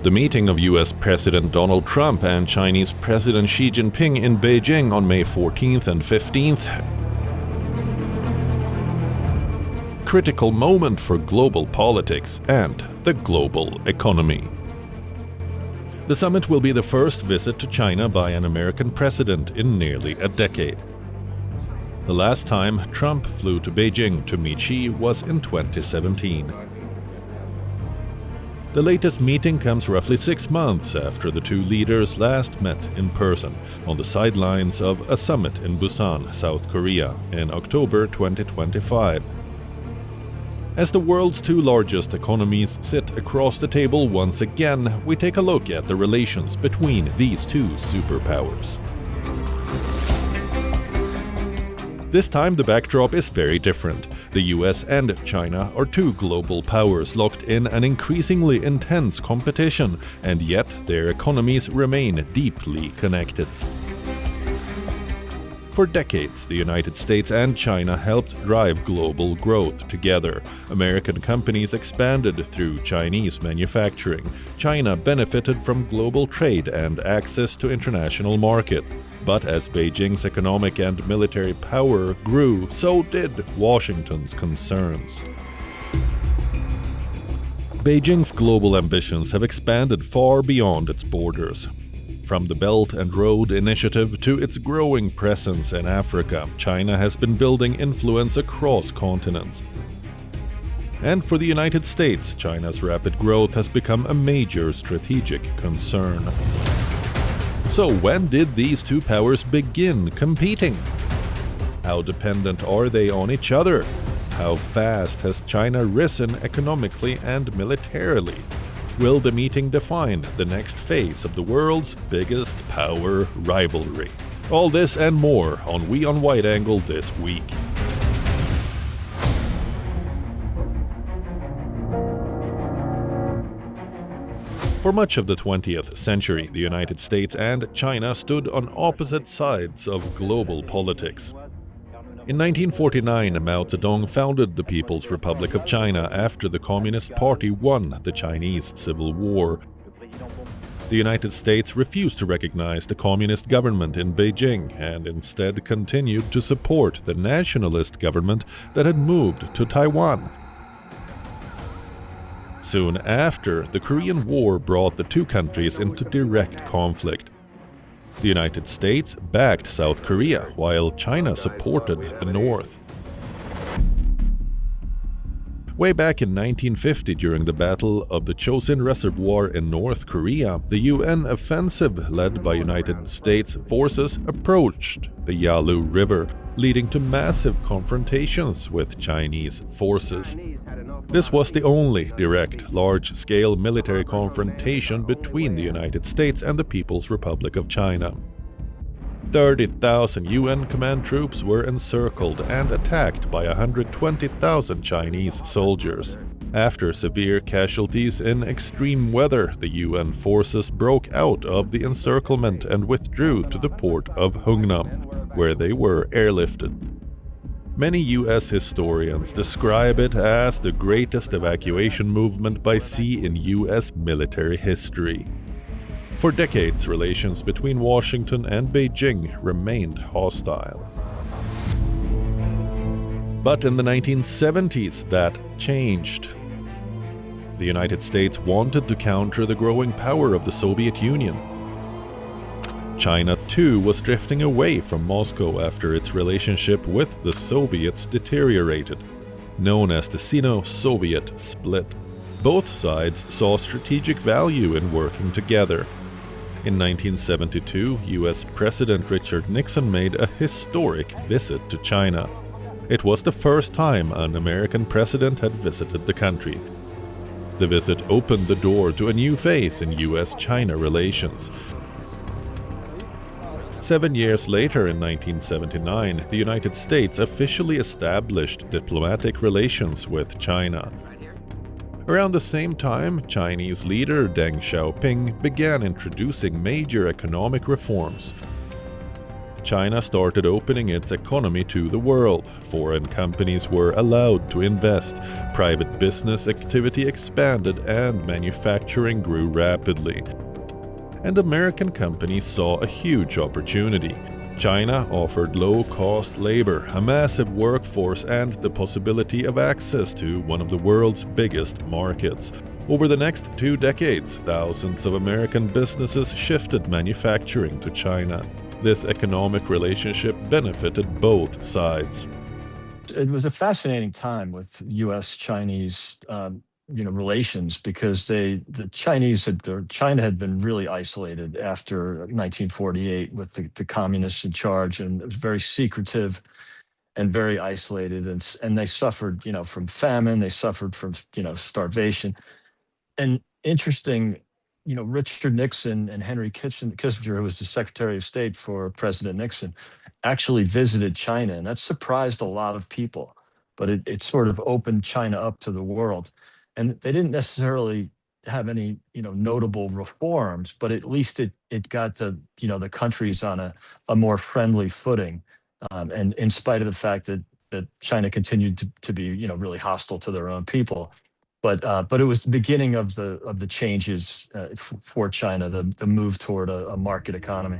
The meeting of US President Donald Trump and Chinese President Xi Jinping in Beijing on May 14th and 15th. Critical moment for global politics and the global economy. The summit will be the first visit to China by an American president in nearly a decade. The last time Trump flew to Beijing to meet Xi was in 2017. The latest meeting comes roughly 6 months after the two leaders last met in person on the sidelines of a summit in Busan, South Korea, in October 2025. As the world's two largest economies sit across the table once again, we take a look at the relations between these two superpowers. This time the backdrop is very different. The US and China are two global powers locked in an increasingly intense competition, and yet their economies remain deeply connected. For decades, the United States and China helped drive global growth together. American companies expanded through Chinese manufacturing. China benefited from global trade and access to international markets. But as Beijing's economic and military power grew, so did Washington's concerns. Beijing's global ambitions have expanded far beyond its borders. From the Belt and Road Initiative to its growing presence in Africa, China has been building influence across continents. And for the United States, China's rapid growth has become a major strategic concern. So when did these two powers begin competing? How dependent are they on each other? How fast has China risen economically and militarily? Will the meeting define the next phase of the world's biggest power rivalry? All this and more on WION Wideangle this week. For much of the 20th century, the United States and China stood on opposite sides of global politics. In 1949, Mao Zedong founded the People's Republic of China after the Communist Party won the Chinese Civil War. The United States refused to recognize the communist government in Beijing and instead continued to support the nationalist government that had moved to Taiwan. Soon after, the Korean War brought the two countries into direct conflict. The United States backed South Korea, while China supported the North. Way back in 1950, during the Battle of the Chosin Reservoir in North Korea, the UN offensive led by United States forces approached the Yalu River, leading to massive confrontations with Chinese forces. This was the only direct, large-scale military confrontation between the United States and the People's Republic of China. 30,000 UN command troops were encircled and attacked by 120,000 Chinese soldiers. After severe casualties in extreme weather, the UN forces broke out of the encirclement and withdrew to the port of Hungnam, where they were airlifted. Many US historians describe it as the greatest evacuation movement by sea in US military history. For decades, relations between Washington and Beijing remained hostile. But in the 1970s, that changed. The United States wanted to counter the growing power of the Soviet Union. China, too, was drifting away from Moscow after its relationship with the Soviets deteriorated, known as the Sino-Soviet split. Both sides saw strategic value in working together. In 1972, US President Richard Nixon made a historic visit to China. It was the first time an American president had visited the country. The visit opened the door to a new phase in US-China relations. 7 years later, in 1979, the United States officially established diplomatic relations with China. Around the same time, Chinese leader Deng Xiaoping began introducing major economic reforms. China started opening its economy to the world. Foreign companies were allowed to invest, private business activity expanded, and manufacturing grew rapidly. And American companies saw a huge opportunity. China offered low-cost labor, a massive workforce, and the possibility of access to one of the world's biggest markets. Over the next 2 decades, thousands of American businesses shifted manufacturing to China. This economic relationship benefited both sides. It was a fascinating time with U.S.-Chinese relations, because China had been really isolated after 1948 with the communists in charge, and it was very secretive and very isolated, and they suffered from famine, they suffered from starvation. And interesting, Richard Nixon and Henry Kissinger, who was the Secretary of State for President Nixon, actually visited China, and that surprised a lot of people. But it sort of opened China up to the world, and they didn't necessarily have any notable reforms, but at least it got the countries on a more friendly footing, and in spite of the fact that China continued to be really hostile to their own people. But it was the beginning of the changes for China, the move toward a market economy.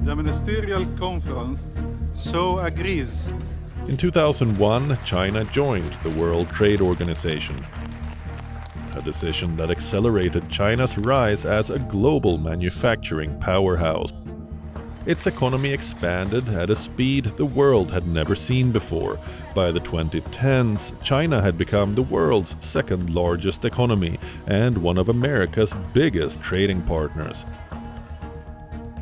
The ministerial conference so agrees. In 2001, China joined the World Trade Organization, a decision that accelerated China's rise as a global manufacturing powerhouse. Its economy expanded at a speed the world had never seen before. By the 2010s, China had become the world's second largest economy and one of America's biggest trading partners.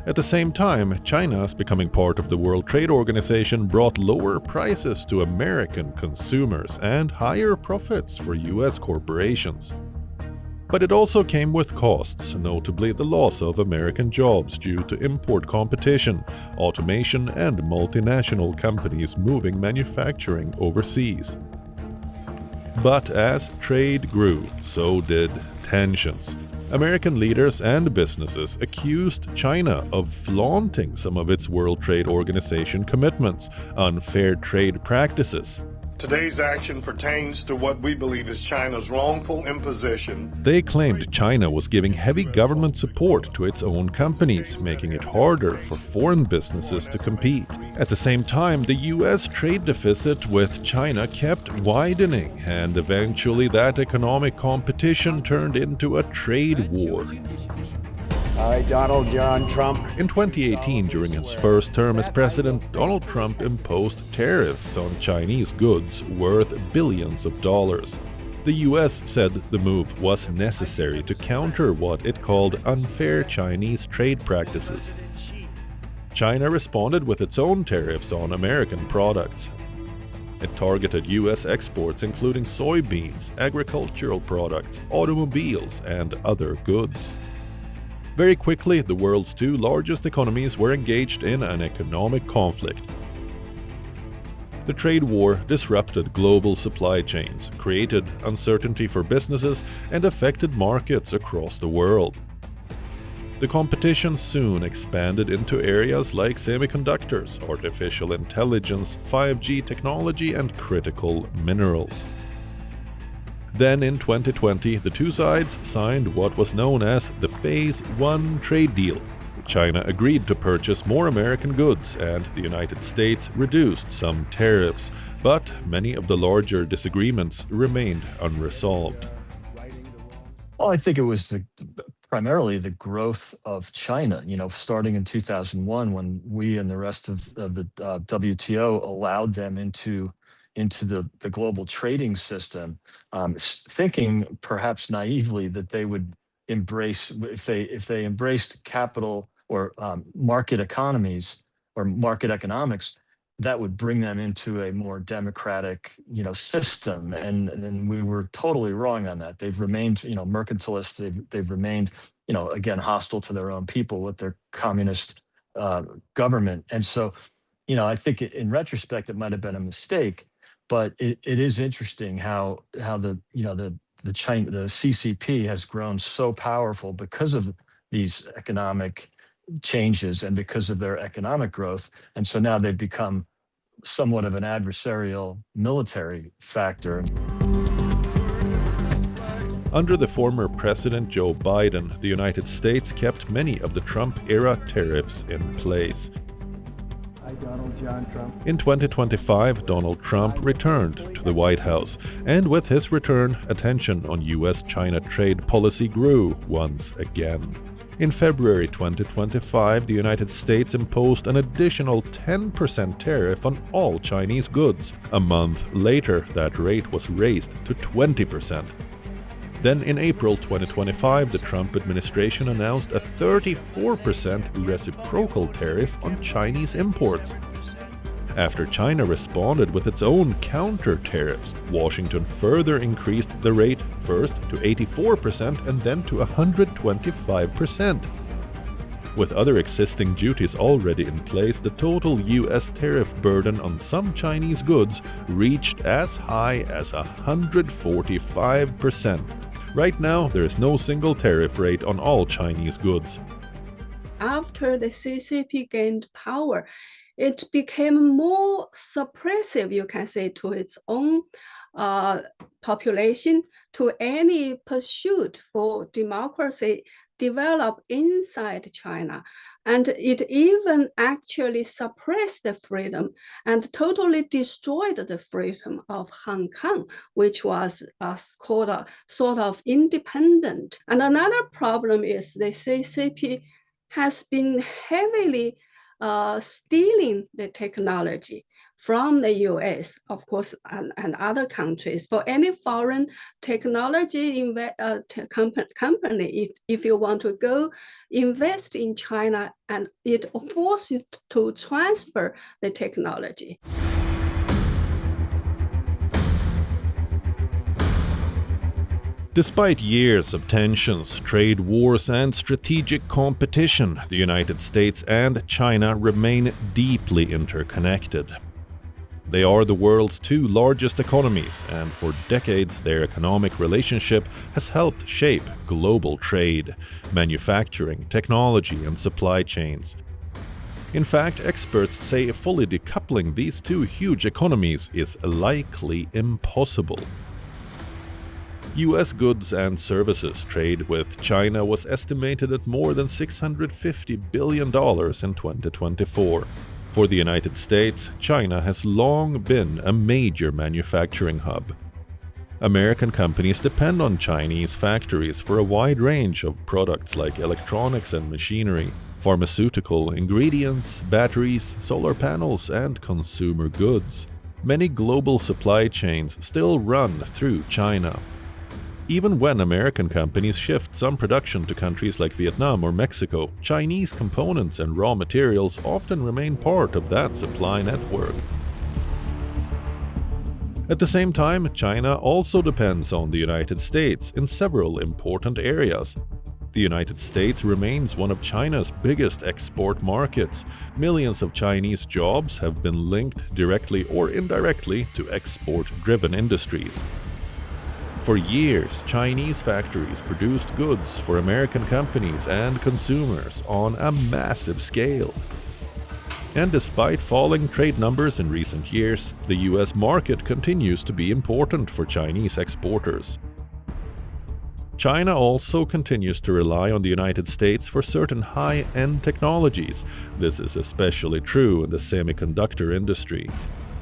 At the same time, China's becoming part of the World Trade Organization brought lower prices to American consumers and higher profits for US corporations. But it also came with costs, notably the loss of American jobs due to import competition, automation, and multinational companies moving manufacturing overseas. But as trade grew, so did tensions. American leaders and businesses accused China of flaunting some of its World Trade Organization commitments, unfair trade practices. Today's action pertains to what we believe is China's wrongful imposition. They claimed China was giving heavy government support to its own companies, making it harder for foreign businesses to compete. At the same time, the US trade deficit with China kept widening, and eventually that economic competition turned into a trade war. I, Donald John Trump. In 2018, during his first term as president, Donald Trump imposed tariffs on Chinese goods worth billions of dollars. The US said the move was necessary to counter what it called unfair Chinese trade practices. China responded with its own tariffs on American products. It targeted US exports including soybeans, agricultural products, automobiles, and other goods. Very quickly, the world's 2 largest economies were engaged in an economic conflict. The trade war disrupted global supply chains, created uncertainty for businesses, and affected markets across the world. The competition soon expanded into areas like semiconductors, artificial intelligence, 5G technology, and critical minerals. Then in 2020, the 2 sides signed what was known as the Phase 1 trade deal. China agreed to purchase more American goods, and the United States reduced some tariffs, but many of the larger disagreements remained unresolved. Well, I think it was primarily the growth of China, starting in 2001, when we and the rest of the WTO allowed them into the global trading system, thinking perhaps naively that they would embrace, if they embraced capital or market economies or market economics, that would bring them into a more democratic system. And we were totally wrong on that. They've remained mercantilist. They've remained again hostile to their own people with their communist government. And so I think in retrospect it might have been a mistake. But it is interesting how the CCP has grown so powerful because of these economic changes and because of their economic growth. And so now they've become somewhat of an adversarial military factor. Under the former President Joe Biden, the United States kept many of the Trump-era tariffs in place. I, Donald John Trump. In 2025, Donald Trump returned to the White House, and with his return, attention on US-China trade policy grew once again. In February 2025, the United States imposed an additional 10% tariff on all Chinese goods. A month later, that rate was raised to 20%. Then in April 2025, the Trump administration announced a 34% reciprocal tariff on Chinese imports. After China responded with its own counter-tariffs, Washington further increased the rate first to 84% and then to 125%. With other existing duties already in place, the total US tariff burden on some Chinese goods reached as high as 145%. Right now, there is no single tariff rate on all Chinese goods. After the CCP gained power, it became more suppressive, you can say, to its own population, to any pursuit for democracy developed inside China. And it even actually suppressed the freedom and totally destroyed the freedom of Hong Kong, which was called a sort of independent. And another problem is the CCP has been heavily stealing the technology from the US, of course, and other countries. For any foreign technology company, if you want to go invest in China, and it forces you to transfer the technology. Despite years of tensions, trade wars and strategic competition, the United States and China remain deeply interconnected. They are the world's two largest economies, and for decades their economic relationship has helped shape global trade, manufacturing, technology, and supply chains. In fact, experts say fully decoupling these two huge economies is likely impossible. US goods and services trade with China was estimated at more than $650 billion in 2024. For the United States, China has long been a major manufacturing hub. American companies depend on Chinese factories for a wide range of products like electronics and machinery, pharmaceutical ingredients, batteries, solar panels, and consumer goods. Many global supply chains still run through China. Even when American companies shift some production to countries like Vietnam or Mexico, Chinese components and raw materials often remain part of that supply network. At the same time, China also depends on the United States in several important areas. The United States remains one of China's biggest export markets. Millions of Chinese jobs have been linked directly or indirectly to export-driven industries. For years, Chinese factories produced goods for American companies and consumers on a massive scale. And despite falling trade numbers in recent years, the US market continues to be important for Chinese exporters. China also continues to rely on the United States for certain high-end technologies. This is especially true in the semiconductor industry.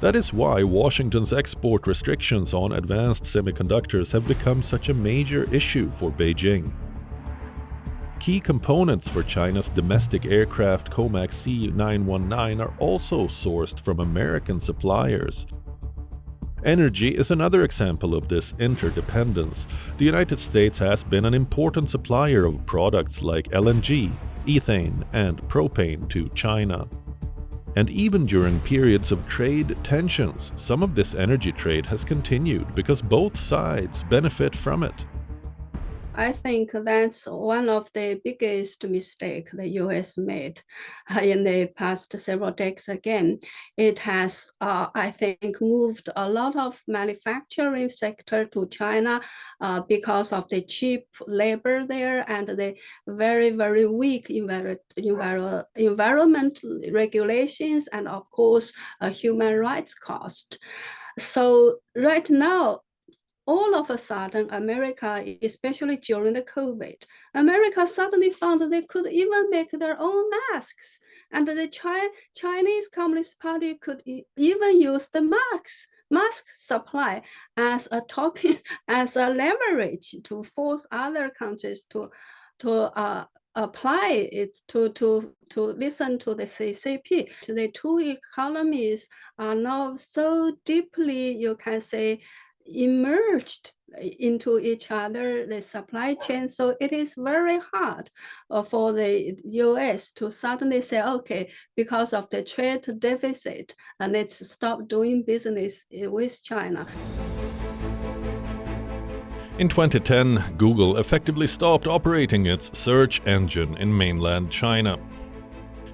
That is why Washington's export restrictions on advanced semiconductors have become such a major issue for Beijing. Key components for China's domestic aircraft COMAC C919 are also sourced from American suppliers. Energy is another example of this interdependence. The United States has been an important supplier of products like LNG, ethane, and propane to China. And even during periods of trade tensions, some of this energy trade has continued because both sides benefit from it. I think that's one of the biggest mistakes the US made in the past several decades. Again, it has, I think, moved a lot of manufacturing sector to China because of the cheap labor there and the very, very weak environment regulations and, of course, human rights cost. So right now, all of a sudden, America, especially during the COVID, America suddenly found they could even make their own masks. And the Chinese Communist Party could even use the mask supply as a token, as a leverage to force other countries to apply it to listen to the CCP. The two economies are now so deeply, you can say, emerged into each other, the supply chain. So it is very hard for the US to suddenly say, okay, because of the trade deficit, and let's stop doing business with China. In 2010, Google effectively stopped operating its search engine in mainland China.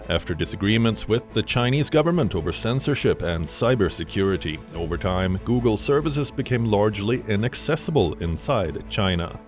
After disagreements with the Chinese government over censorship and cybersecurity, over time, Google services became largely inaccessible inside China.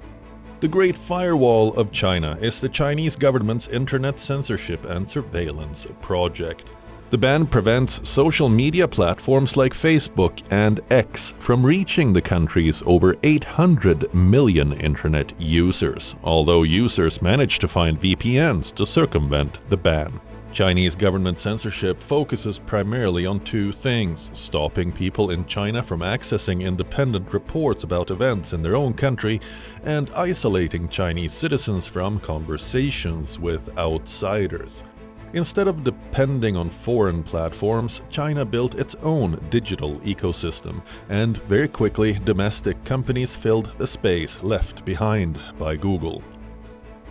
The Great Firewall of China is the Chinese government's internet censorship and surveillance project. The ban prevents social media platforms like Facebook and X from reaching the country's over 800 million internet users, although users manage to find VPNs to circumvent the ban. Chinese government censorship focuses primarily on two things: stopping people in China from accessing independent reports about events in their own country, and isolating Chinese citizens from conversations with outsiders. Instead of depending on foreign platforms, China built its own digital ecosystem, and very quickly domestic companies filled the space left behind by Google.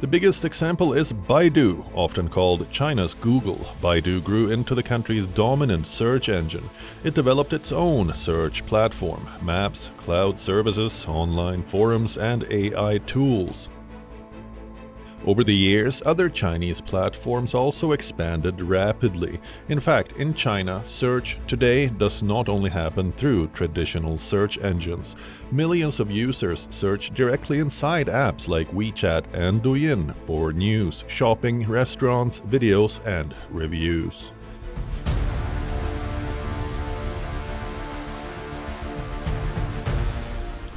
The biggest example is Baidu, often called China's Google. Baidu grew into the country's dominant search engine. It developed its own search platform, maps, cloud services, online forums, and AI tools. Over the years, other Chinese platforms also expanded rapidly. In fact, in China, search today does not only happen through traditional search engines. Millions of users search directly inside apps like WeChat and Douyin for news, shopping, restaurants, videos, and reviews.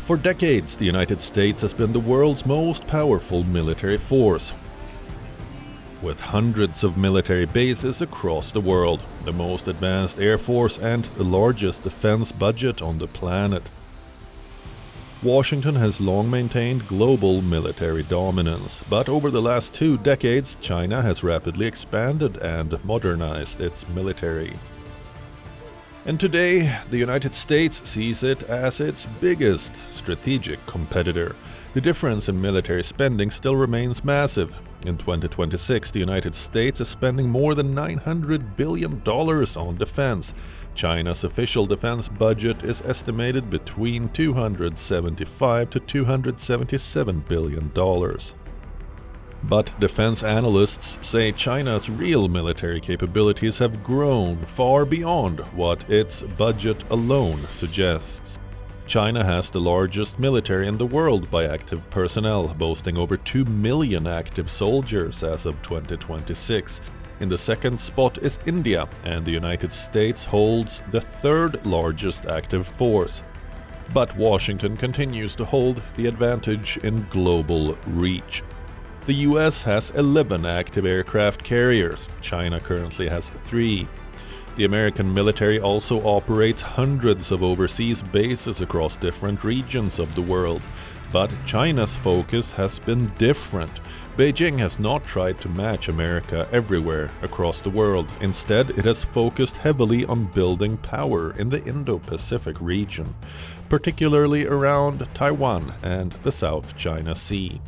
For decades, the United States has been the world's most powerful military force, with hundreds of military bases across the world, the most advanced air force, and the largest defense budget on the planet. Washington has long maintained global military dominance, but over the last 2 decades, China has rapidly expanded and modernized its military. And today, the United States sees it as its biggest strategic competitor. The difference in military spending still remains massive. In 2026, the United States is spending more than $900 billion on defense. China's official defense budget is estimated between $275 to $277 billion. But defense analysts say China's real military capabilities have grown far beyond what its budget alone suggests. China has the largest military in the world by active personnel, boasting over 2 million active soldiers as of 2026. In the second spot is India, and the United States holds the third largest active force. But Washington continues to hold the advantage in global reach. The US has 11 active aircraft carriers. China currently has 3. The American military also operates hundreds of overseas bases across different regions of the world. But China's focus has been different. Beijing has not tried to match America everywhere across the world. Instead, it has focused heavily on building power in the Indo-Pacific region, particularly around Taiwan and the South China Sea.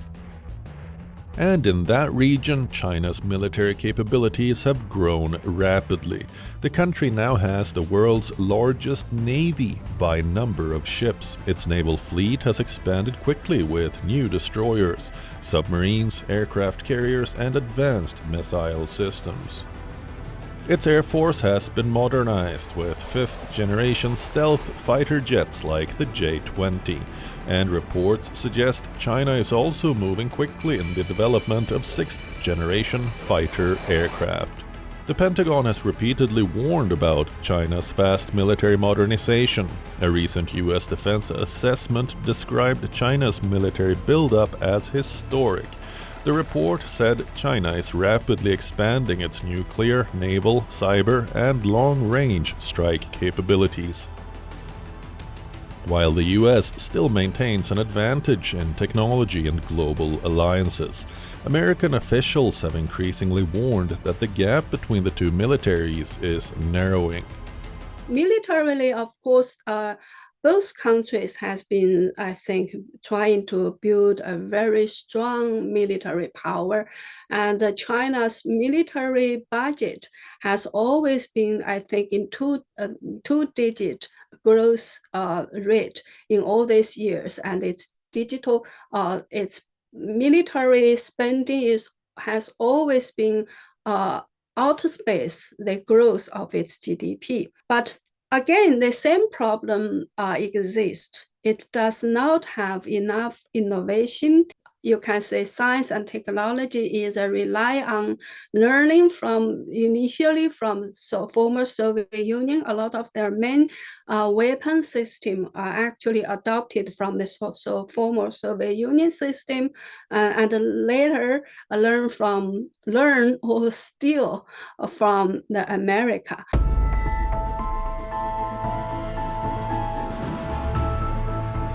And in that region, China's military capabilities have grown rapidly. The country now has the world's largest navy by number of ships. Its naval fleet has expanded quickly with new destroyers, submarines, aircraft carriers, and advanced missile systems. Its air force has been modernized with fifth-generation stealth fighter jets like the J-20, and reports suggest China is also moving quickly in the development of sixth-generation fighter aircraft. The Pentagon has repeatedly warned about China's fast military modernization. A recent U.S. defense assessment described China's military buildup as historic. The report said China is rapidly expanding its nuclear, naval, cyber, and long-range strike capabilities. While the US still maintains an advantage in technology and global alliances, American officials have increasingly warned that the gap between the two militaries is narrowing. Militarily, of course, both countries has been, I think, trying to build a very strong military power, and China's military budget has always been, I think, in two-digit growth rate in all these years, and its military spending has always been outpace the growth of its GDP. But again, the same problem exists. It does not have enough innovation. You can say science and technology is rely on learning initially from former Soviet Union. A lot of their main weapon system are actually adopted from the former Soviet Union system, and later learn or steal from the America.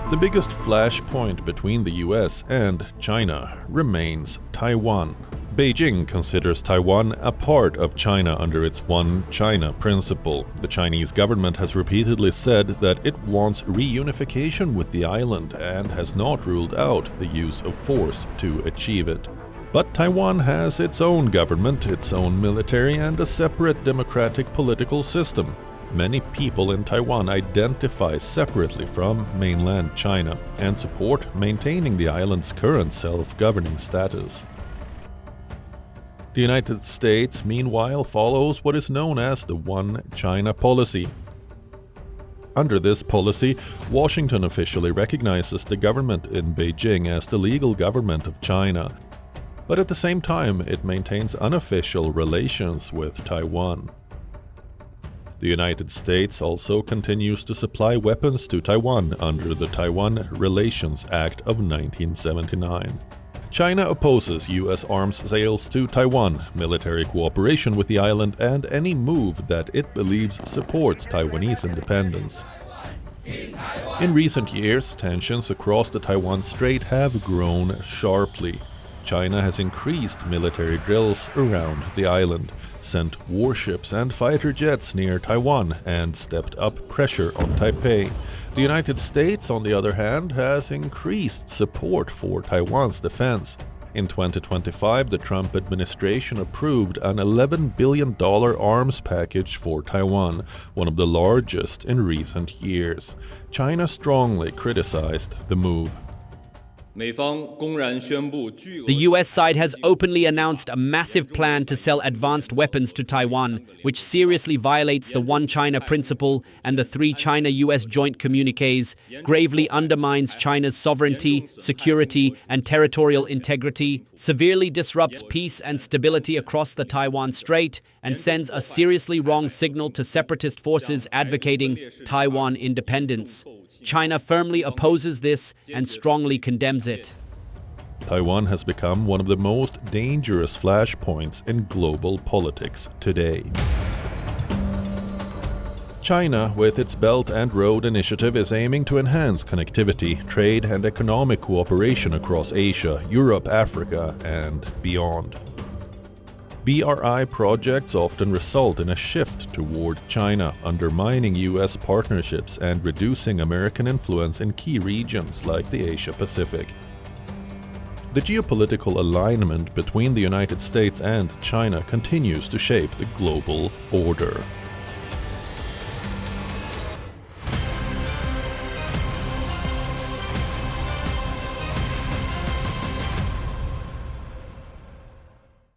The biggest flashpoint between the US and China remains Taiwan. Beijing considers Taiwan a part of China under its One China principle. The Chinese government has repeatedly said that it wants reunification with the island and has not ruled out the use of force to achieve it. But Taiwan has its own government, its own military, and a separate democratic political system. Many people in Taiwan identify separately from mainland China and support maintaining the island's current self-governing status. The United States, meanwhile, follows what is known as the One China policy. Under this policy, Washington officially recognizes the government in Beijing as the legal government of China, but at the same time it maintains unofficial relations with Taiwan. The United States also continues to supply weapons to Taiwan under the Taiwan Relations Act of 1979. China opposes U.S. arms sales to Taiwan, military cooperation with the island, and any move that it believes supports Taiwanese independence. In recent years, tensions across the Taiwan Strait have grown sharply. China has increased military drills around the island, sent warships and fighter jets near Taiwan, and stepped up pressure on Taipei. The United States, on the other hand, has increased support for Taiwan's defense. In 2025, the Trump administration approved an $11 billion arms package for Taiwan, one of the largest in recent years. China strongly criticized the move. The US side has openly announced a massive plan to sell advanced weapons to Taiwan, which seriously violates the One China principle and the 3 China-US joint communiques, gravely undermines China's sovereignty, security, and territorial integrity, severely disrupts peace and stability across the Taiwan Strait, and sends a seriously wrong signal to separatist forces advocating Taiwan independence. China firmly opposes this and strongly condemns it. Taiwan has become one of the most dangerous flashpoints in global politics today. China, with its Belt and Road Initiative, is aiming to enhance connectivity, trade, and economic cooperation across Asia, Europe, Africa, and beyond. BRI projects often result in a shift toward China, undermining US partnerships and reducing American influence in key regions like the Asia-Pacific. The geopolitical alignment between the United States and China continues to shape the global order.